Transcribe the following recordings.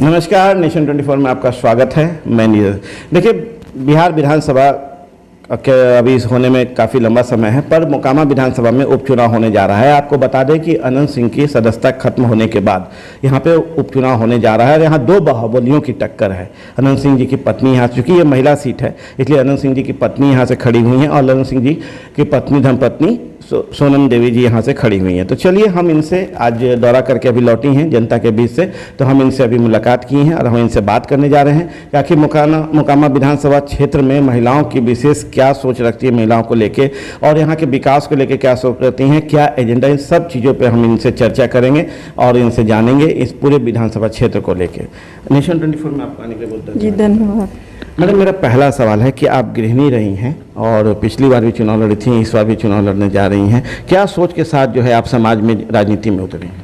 नमस्कार, नेशन 24 में आपका स्वागत है। मैं नीरज। देखिए, बिहार विधानसभा के अभी होने में काफ़ी लंबा समय है, पर मोकामा विधानसभा में उपचुनाव होने जा रहा है। आपको बता दें कि अनंत सिंह की सदस्यता खत्म होने के बाद यहाँ पे उपचुनाव होने जा रहा है। और यहाँ दो बाहुबलियों की टक्कर है। अनंत सिंह जी की पत्नी यहाँ, चूँकि ये महिला सीट है इसलिए अनंत सिंह जी की पत्नी यहाँ से खड़ी हुई हैं और अनंत सिंह जी की पत्नी धर्मपत्नी सोनम देवी जी यहाँ से खड़ी हुई हैं। तो चलिए, हम इनसे आज दौरा करके अभी लौटी हैं जनता के बीच से, तो हम इनसे अभी मुलाकात की हैं और हम इनसे बात करने जा रहे हैं कि आखिर मोकामा विधानसभा क्षेत्र में महिलाओं की विशेष क्या सोच रखती है महिलाओं को लेके, और यहाँ के विकास को लेके क्या सोच रखती हैं, क्या एजेंडा, इन सब चीज़ों पर हम इनसे चर्चा करेंगे और इनसे जानेंगे इस पूरे विधानसभा क्षेत्र को लेके। नेशन 24 में आपको आने के लिए बहुत धन्यवाद। जी धन्यवाद। मैडम, मेरा पहला सवाल है कि आप गृहिणी रही हैं और पिछली बार भी चुनाव लड़ी थी, इस बार भी चुनाव लड़ने जा रही हैं। क्या सोच के साथ जो है आप समाज में, राजनीति में उतरी हैं?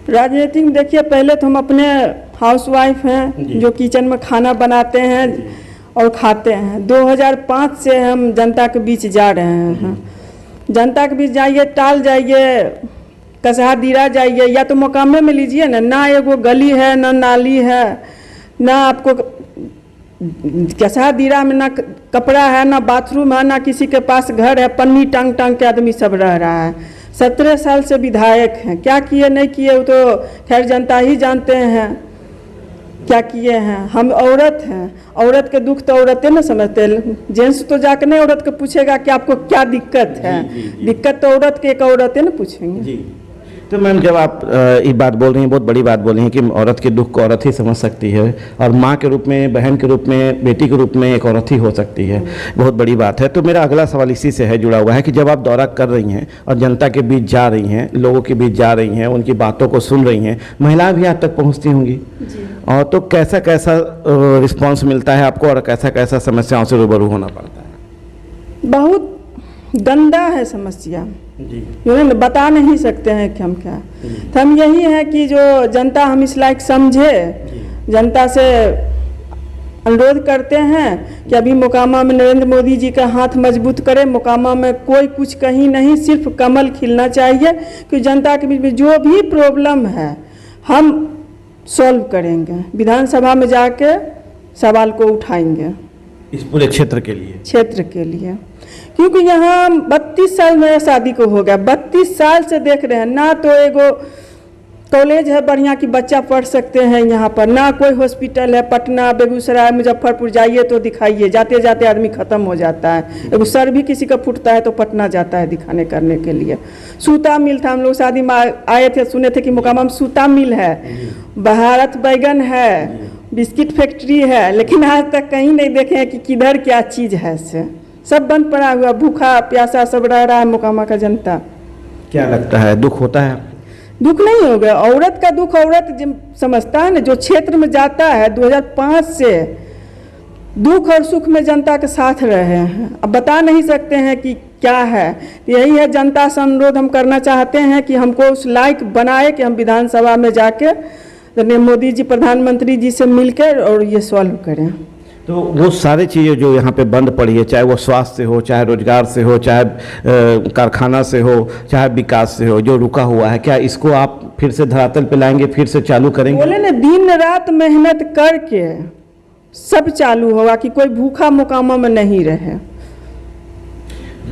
राजनीति में देखिए, पहले तो हम अपने हाउसवाइफ हैं जो किचन में खाना बनाते हैं और खाते हैं। 2005 से हम जनता के बीच जा रहे हैं। जनता के बीच जाइए, टाल जाइए, कसहा दीरा जाइए, या तो मोकामे में लीजिए ना एगो गली है, ना नाली है, ना आपको कसहा दीरा में ना कपड़ा है, ना बाथरूम है, ना किसी के पास घर है। पन्नी टांग टांग के आदमी सब रह रहा है। 17 साल से विधायक हैं, क्या किए नहीं किए वो तो खैर जनता ही जानते हैं क्या किए हैं। हम औरत हैं, औरत के दुख तो औरतें ना समझते। जेंट्स तो जाकर नहीं औरत को पूछेगा कि आपको क्या दिक्कत है। दिक्कत तो औरत के एक औरतें ना पूछेंगे जी। तो मैम, जब आप ये बात बोल रही हैं, बहुत बड़ी बात बोल रही हैं कि औरत के दुख को औरत ही समझ सकती है, और माँ के रूप में, बहन के रूप में, बेटी के रूप में एक औरत ही हो सकती है। बहुत बड़ी बात है। तो मेरा अगला सवाल इसी से है, जुड़ा हुआ है कि जब आप दौरा कर रही हैं और जनता के बीच जा रही हैं, लोगों के बीच जा रही हैं, उनकी बातों को सुन रही हैं, महिलाएं भी आप तक पहुँचती होंगी, और तो कैसा कैसा रिस्पॉन्स मिलता है आपको और कैसा कैसा समस्याओं से रूबरू होना पड़ता है? बहुत गंदा है समस्या जी, ना बता नहीं सकते हैं कि हम क्या। तो हम यही है कि जो जनता हम इस लायक समझे, जनता से अनुरोध करते हैं कि अभी मोकामा में नरेंद्र मोदी जी का हाथ मजबूत करें। मोकामा में कोई कुछ कहीं नहीं, सिर्फ कमल खिलना चाहिए कि जनता के बीच में जो भी प्रॉब्लम है हम सॉल्व करेंगे। विधानसभा में जाके सवाल को उठाएंगे इस पूरे क्षेत्र के लिए, क्योंकि यहाँ 32 साल मेरा शादी को हो गया। 32 साल से देख रहे हैं, ना तो एगो कॉलेज है बढ़िया कि बच्चा पढ़ सकते हैं यहाँ पर, ना कोई हॉस्पिटल है। पटना, बेगूसराय, मुजफ्फरपुर जाइए तो दिखाइए, जाते जाते आदमी ख़त्म हो जाता है। एगो सर भी किसी का फूटता है तो पटना जाता है दिखाने करने के लिए। सूता मिल था, हम लोग शादी में आए थे, सुने थे कि मोकामा में सूता मिल है, भारत बैगन है, बिस्किट फैक्ट्री है, लेकिन आज तक कहीं नहीं देखे हैं कि किधर क्या चीज़ है। से सब बंद पड़ा हुआ, भूखा प्यासा सब रह रहा है मोकामा का जनता। क्या लगता है, दुख होता है? दुख नहीं हो गया, औरत का दुख औरत समझता है ना। जो क्षेत्र में जाता है 2005 से दुख और सुख में जनता के साथ रहे हैं। अब बता नहीं सकते हैं कि क्या है। यही है, जनता से अनुरोध हम करना चाहते हैं कि हमको उस लायक बनाए कि हम विधानसभा में जाके मोदी जी, प्रधानमंत्री जी से मिलकर और ये सॉल्व करें। तो वो सारी चीज़ें जो यहाँ पे बंद पड़ी है, चाहे वो स्वास्थ्य से हो, चाहे रोजगार से हो, चाहे कारखाना से हो, चाहे विकास से हो, जो रुका हुआ है, क्या इसको आप फिर से धरातल पे लाएंगे, फिर से चालू करेंगे? बोले ना, दिन रात मेहनत करके सब चालू होगा कि कोई भूखा मोकामा में नहीं रहे।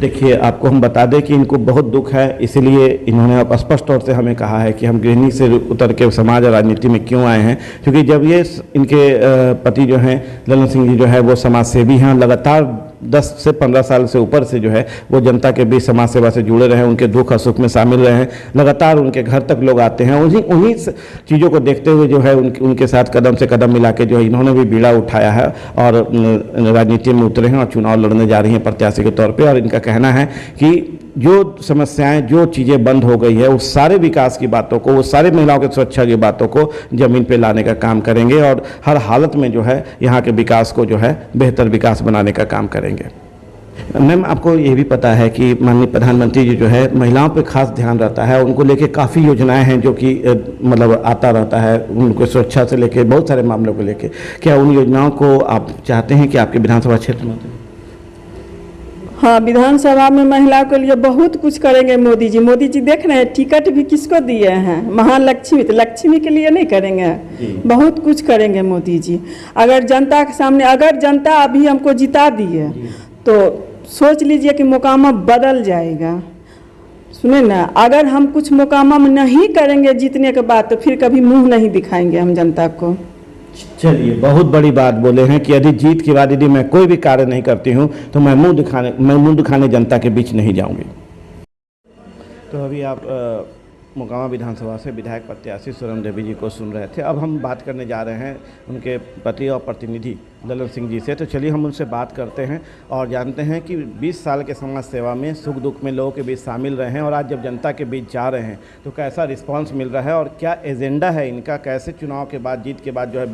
देखिए, आपको हम बता दें कि इनको बहुत दुख है, इसीलिए इन्होंने अब स्पष्ट तौर से हमें कहा है कि हम गृहिणी से उतर के समाज और राजनीति में क्यों आए हैं। क्योंकि जब ये इनके पति जो हैं ललन सिंह जी जो है वो समाज सेवी हैं, लगातार 10 से 15 साल से ऊपर से जो है वो जनता के बीच समाज सेवा से जुड़े रहे, उनके दुख और सुख में शामिल रहे हैं। लगातार उनके घर तक लोग आते हैं। उन्हीं चीज़ों को देखते हुए जो है उनके साथ कदम से कदम मिला के जो है इन्होंने भी बीड़ा उठाया है और राजनीति में उतरे हैं और चुनाव लड़ने जा रही हैं प्रत्याशी के तौर पर। और इनका कहना है कि जो समस्याएं, जो चीज़ें बंद हो गई है, उस सारे विकास की बातों को, वो सारे महिलाओं की सुरक्षा की बातों को ज़मीन पे लाने का काम करेंगे और हर हालत में जो है यहाँ के विकास को जो है बेहतर विकास बनाने का काम करेंगे। मैम, आपको ये भी पता है कि माननीय प्रधानमंत्री जी जो है महिलाओं पे खास ध्यान रहता है, उनको लेके काफ़ी योजनाएं हैं जो कि मतलब आता रहता है, उनको सुरक्षा से लेके बहुत सारे मामलों को लेके। क्या उन योजनाओं को आप चाहते हैं कि आपके विधानसभा क्षेत्र में? हाँ, विधानसभा में महिलाओं के लिए बहुत कुछ करेंगे मोदी जी। मोदी जी देख रहे हैं टिकट भी किसको दिए हैं, महालक्ष्मी, तो लक्ष्मी के लिए नहीं करेंगे, बहुत कुछ करेंगे मोदी जी। अगर जनता के सामने, अगर जनता अभी हमको जिता दी है तो सोच लीजिए कि मोकामा बदल जाएगा। सुने ना, अगर हम कुछ मोकामा में नहीं करेंगे जीतने के बाद तो फिर कभी मुंह नहीं दिखाएंगे हम जनता को। चलिए, बहुत बड़ी बात बोले हैं कि यदि जीत के बाद यदि मैं कोई भी कार्य नहीं करती हूं तो मैं मुंह दिखाने जनता के बीच नहीं जाऊंगी। तो अभी आप मोकामा विधानसभा से विधायक प्रत्याशी सोनम देवी जी को सुन रहे थे। अब हम बात करने जा रहे हैं उनके पति और प्रतिनिधि ललन सिंह जी से। तो चलिए हम उनसे बात करते हैं और जानते हैं कि 20 साल के समाज सेवा में सुख दुख में लोगों के बीच शामिल रहे हैं और आज जब जनता के बीच जा रहे हैं तो कैसा रिस्पांस मिल रहा है और क्या एजेंडा है इनका, कैसे चुनाव के बाद, जीत के बाद जो है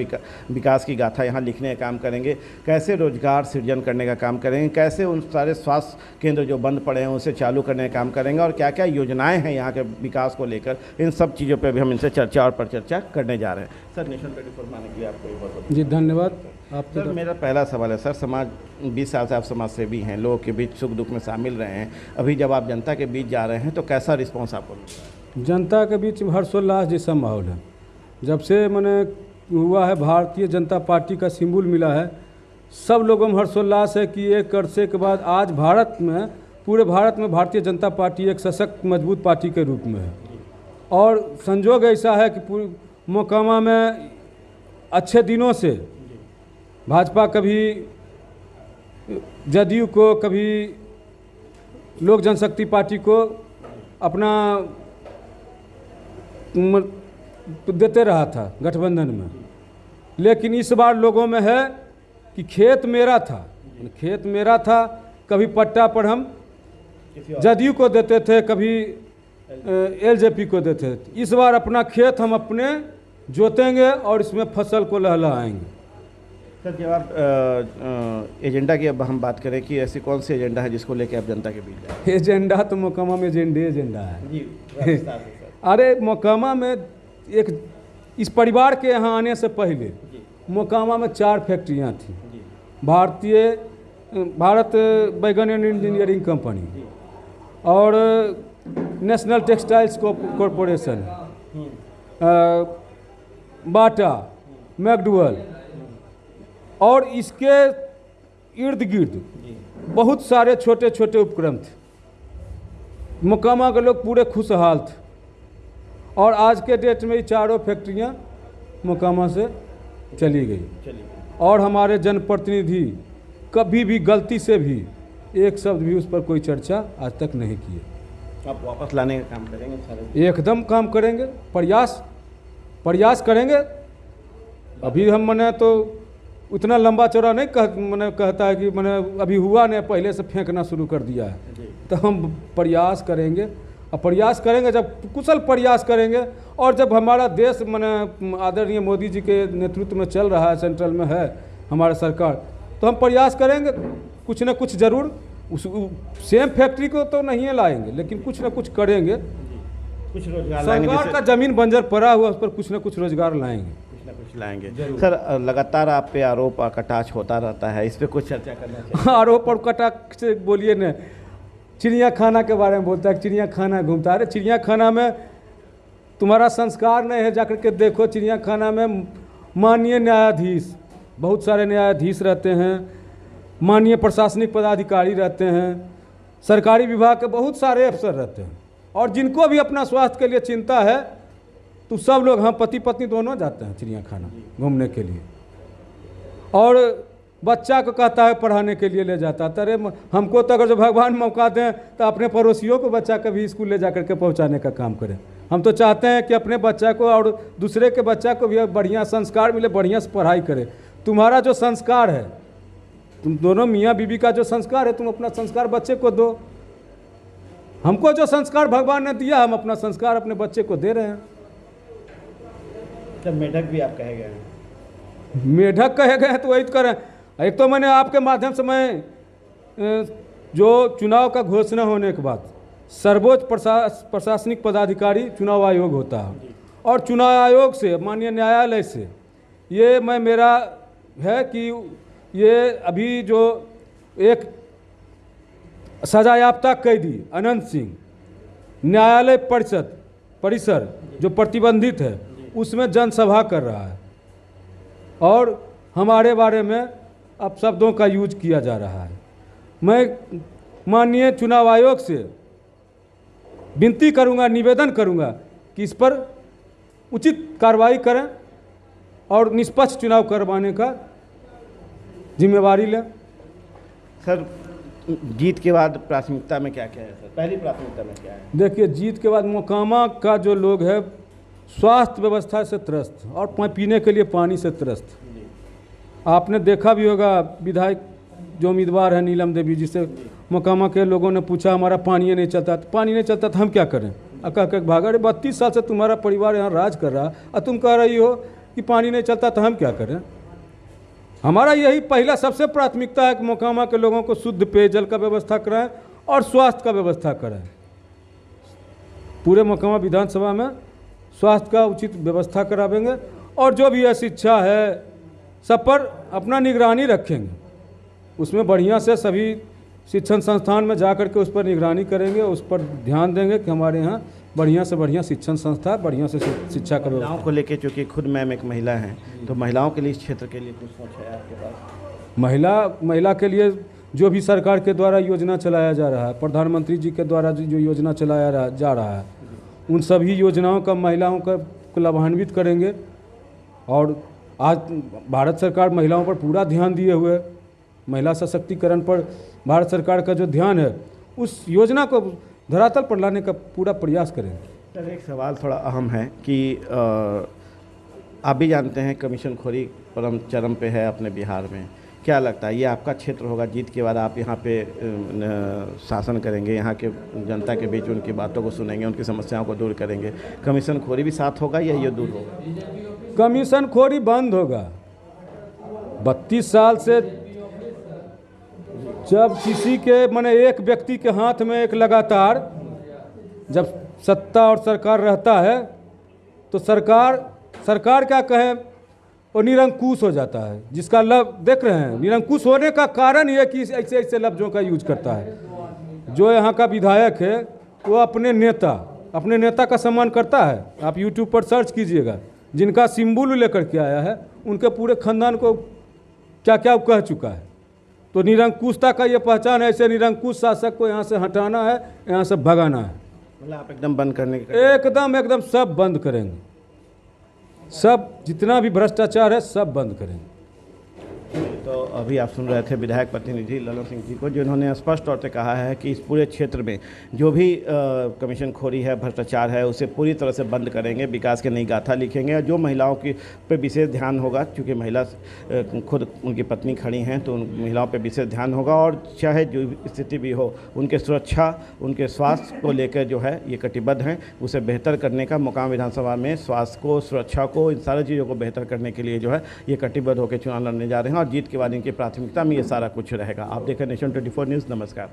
विकास की गाथा यहाँ लिखने का काम करेंगे, कैसे रोजगार सृजन करने का काम करेंगे, कैसे उन सारे स्वास्थ्य केंद्र जो बंद पड़े हैं उसे चालू करने का काम करेंगे और क्या क्या योजनाएँ हैं यहाँ के विकास को लेकर। इन सब चीज़ों पर भी हम इनसे चर्चा और परिचर्चा करने जा रहे हैं। सर, नेशन 24 में आने के लिए आपको बहुत जी धन्यवाद। आप सर, मेरा पहला सवाल है, सर समाज 20 साल से आप समाज सेवी हैं, लोगों के बीच सुख दुख में शामिल रहे हैं, अभी जब आप जनता के बीच जा रहे हैं तो कैसा रिस्पांस आपको मिलता है? जनता के बीच हर्षोल्लास जैसा माहौल है। जब से मैंने हुआ है भारतीय जनता पार्टी का सिंबल मिला है, सब लोगों में हर्षोल्लास है कि एक अरसे के बाद आज भारत में, पूरे भारत में भारतीय जनता पार्टी एक सशक्त मजबूत पार्टी के रूप में है। और संजोग ऐसा है कि मोकामा में अच्छे दिनों से भाजपा कभी जदयू को, कभी लोक जनशक्ति पार्टी को अपना देते रहा था गठबंधन में, लेकिन इस बार लोगों में है कि खेत मेरा था, खेत मेरा था। कभी पट्टा पर हम जदयू को देते थे, कभी एलजेपी को देते थे। इस बार अपना खेत हम अपने जोतेंगे और इसमें फसल को लहलहाएंगे। सर, जब आप एजेंडा की अब हम बात करें कि ऐसी कौन सी एजेंडा है जिसको लेकर आप जनता के बीच जाए? एजेंडा तो मोकामा में एजेंडा है जी। अरे मोकामा में एक, इस परिवार के यहाँ आने से पहले मोकामा में 4 फैक्ट्रियाँ थी। भारत बैगन एंड इंजीनियरिंग कंपनी और नेशनल टेक्सटाइल्स कॉरपोरेशन, बाटा, मैकडुअल, और इसके इर्द गिर्द बहुत सारे छोटे छोटे उपक्रम थे। मोकामा के लोग पूरे खुशहाल थे और आज के डेट में ये 4 फैक्ट्रियाँ मोकामा से चली गई और हमारे जनप्रतिनिधि कभी भी गलती से भी एक शब्द भी उस पर कोई चर्चा आज तक नहीं किए। आप वापस लाने का काम करेंगे? सारे एकदम काम करेंगे, प्रयास करेंगे। अभी हम मने तो उतना लंबा चौड़ा नहीं कहता है कि मैंने अभी हुआ नहीं, पहले से फेंकना शुरू कर दिया है। तो हम प्रयास करेंगे और प्रयास करेंगे, जब कुशल प्रयास करेंगे और जब हमारा देश मैंने आदरणीय मोदी जी के नेतृत्व में चल रहा है, सेंट्रल में है हमारा सरकार, तो हम प्रयास करेंगे कुछ न कुछ जरूर। उस सेम फैक्ट्री को तो नहीं लाएंगे, लेकिन कुछ न कुछ करेंगे। कुछ रोजगार सरकार का जमीन बंजर पड़ा हुआ, उस पर कुछ न कुछ रोजगार लाएंगे, कुछ न कुछ लाएंगे। सर, लगातार आप पे आरोप और कटाक्ष होता रहता है, इस पे कुछ चर्चा करना चाहिए। आरोप और कटाक्ष से बोलिए न, चिड़िया खाना के बारे में बोलता है, चिड़िया खाना घूमता है। अरे चिड़िया खाना में तुम्हारा संस्कार नहीं है, जाकर के देखो। चिड़िया खाना में माननीय न्यायाधीश, बहुत सारे न्यायाधीश रहते हैं, माननीय प्रशासनिक पदाधिकारी रहते हैं, सरकारी विभाग के बहुत सारे अफसर रहते हैं, और जिनको भी अपना स्वास्थ्य के लिए चिंता है तो सब लोग, हम पति पत्नी दोनों जाते हैं चिड़ियाखाना घूमने के लिए। और बच्चा को कहता है पढ़ाने के लिए ले जाता है। अरे हमको तो अगर जो भगवान मौका दें तो अपने पड़ोसियों को बच्चा का भी स्कूल ले जा करके पहुंचाने का काम करें। हम तो चाहते हैं कि अपने बच्चा को और दूसरे के बच्चा को भी बढ़िया संस्कार मिले, बढ़िया से पढ़ाई करे। तुम्हारा जो संस्कार है, तुम दोनों मियाँ बीबी का जो संस्कार है, तुम अपना संस्कार बच्चे को दो। हमको जो संस्कार भगवान ने दिया, हम अपना संस्कार अपने बच्चे को दे रहे हैं। तो मेढक भी आप कहे गए हैं? मेढक कहे गए हैं तो वही करें। एक तो मैंने आपके माध्यम से, मैं जो चुनाव का घोषणा होने के बाद सर्वोच्च प्रशासनिक पदाधिकारी चुनाव आयोग होता है, और चुनाव आयोग से, माननीय न्यायालय से, ये मैं मेरा है कि ये अभी जो एक सजायाफ्ता कैदी अनंत सिंह न्यायालय परिसर जो प्रतिबंधित है उसमें जनसभा कर रहा है और हमारे बारे में अब शब्दों का यूज किया जा रहा है। मैं माननीय चुनाव आयोग से विनती करूंगा, निवेदन करूंगा कि इस पर उचित कार्रवाई करें और निष्पक्ष चुनाव करवाने का जिम्मेवारी लें। सर, जीत के बाद प्राथमिकता में क्या क्या है सर? पहली प्राथमिकता में क्या है? देखिए, जीत के बाद मोकामा का जो लोग है स्वास्थ्य व्यवस्था से त्रस्त और पीने के लिए पानी से त्रस्त। आपने देखा भी होगा विधायक जो उम्मीदवार है नीलम देवी जी से मोकामा के लोगों ने पूछा हमारा पानी नहीं चलता, तो पानी नहीं चलता तो हम क्या करें? कह भागा, अरे 32 साल से तुम्हारा परिवार यहाँ राज कर रहा और तुम कह रही हो कि पानी नहीं चलता तो हम क्या करें? हमारा यही पहला सबसे प्राथमिकता है कि मोकामा के लोगों को शुद्ध पेयजल का व्यवस्था कराएं और स्वास्थ्य का व्यवस्था कराएं। पूरे मोकामा विधानसभा में स्वास्थ्य का उचित व्यवस्था करावेंगे और जो भी है शिक्षा है सब पर अपना निगरानी रखेंगे। उसमें बढ़िया से सभी शिक्षण संस्थान में जा कर के उस पर निगरानी करेंगे, उस पर ध्यान देंगे कि हमारे यहाँ बढ़िया से बढ़िया शिक्षण संस्था, बढ़िया से शिक्षा का महिलाओं को लेकर, चूँकि खुद मैम एक महिला हैं, तो महिलाओं के लिए इस क्षेत्र के लिए कुछ सोच है आपके पास? महिला के लिए जो भी सरकार के द्वारा योजना चलाया जा रहा है, प्रधानमंत्री जी के द्वारा जो योजना चलाया जा रहा है, उन सभी योजनाओं का महिलाओं को लाभान्वित करेंगे। और आज भारत सरकार महिलाओं पर पूरा ध्यान दिए हुए, महिला सशक्तिकरण पर भारत सरकार का जो ध्यान है उस योजना को धरातल पर लाने का पूरा प्रयास करेंगे। सर, एक सवाल थोड़ा अहम है कि आप भी जानते हैं कमीशन खोरी परम चरम पे है अपने बिहार में। क्या लगता है ये आपका क्षेत्र होगा, जीत के बाद आप यहाँ पे शासन करेंगे, यहाँ के जनता के बीच उनकी बातों को सुनेंगे, उनकी समस्याओं को दूर करेंगे, कमीशन खोरी भी साथ होगा या ये दूर होगा? कमीशन खोरी बंद होगा। 32 साल से जब किसी के माने एक व्यक्ति के हाथ में एक लगातार जब सत्ता और सरकार रहता है तो सरकार क्या कहे वो निरंकुश हो जाता है। जिसका देख रहे हैं, निरंकुश होने का कारण ये कि ऐसे ऐसे लफ्ज़ों का यूज करता है। जो यहाँ का विधायक है वो अपने नेता का सम्मान करता है। आप यूट्यूब पर सर्च कीजिएगा, जिनका सिंबल लेकर के आया है उनके पूरे खानदान को क्या क्या कह चुका है। तो निरंकुशता का ये पहचान है। ऐसे निरंकुश शासक को यहाँ से हटाना है, यहाँ से भगाना है। मतलब आप एकदम बंद करने के? एकदम सब बंद करेंगे। सब जितना भी भ्रष्टाचार है सब बंद करेंगे। तो अभी आप सुन रहे थे विधायक प्रतिनिधि ललन सिंह जी को, जिन्होंने स्पष्ट तौर से कहा है कि इस पूरे क्षेत्र में जो भी कमीशन खोरी है, भ्रष्टाचार है, उसे पूरी तरह से बंद करेंगे, विकास की नई गाथा लिखेंगे। और जो महिलाओं की पे विशेष ध्यान होगा, क्योंकि महिला खुद उनकी पत्नी खड़ी हैं, तो उन महिलाओं पे विशेष ध्यान होगा। और चाहे जो स्थिति भी हो, उनके सुरक्षा, उनके स्वास्थ्य को लेकर जो है ये कटिबद्ध हैं। उसे बेहतर करने का मोकामा विधानसभा में स्वास्थ्य को, सुरक्षा को, इन सारी चीज़ों को बेहतर करने के लिए जो है ये कटिबद्ध होकर चुनाव लड़ने जा रहे हैं। और जीत के बाद इनकी प्राथमिकता में ये सारा कुछ रहेगा। आप देखें नेशन 24 न्यूज़। नमस्कार।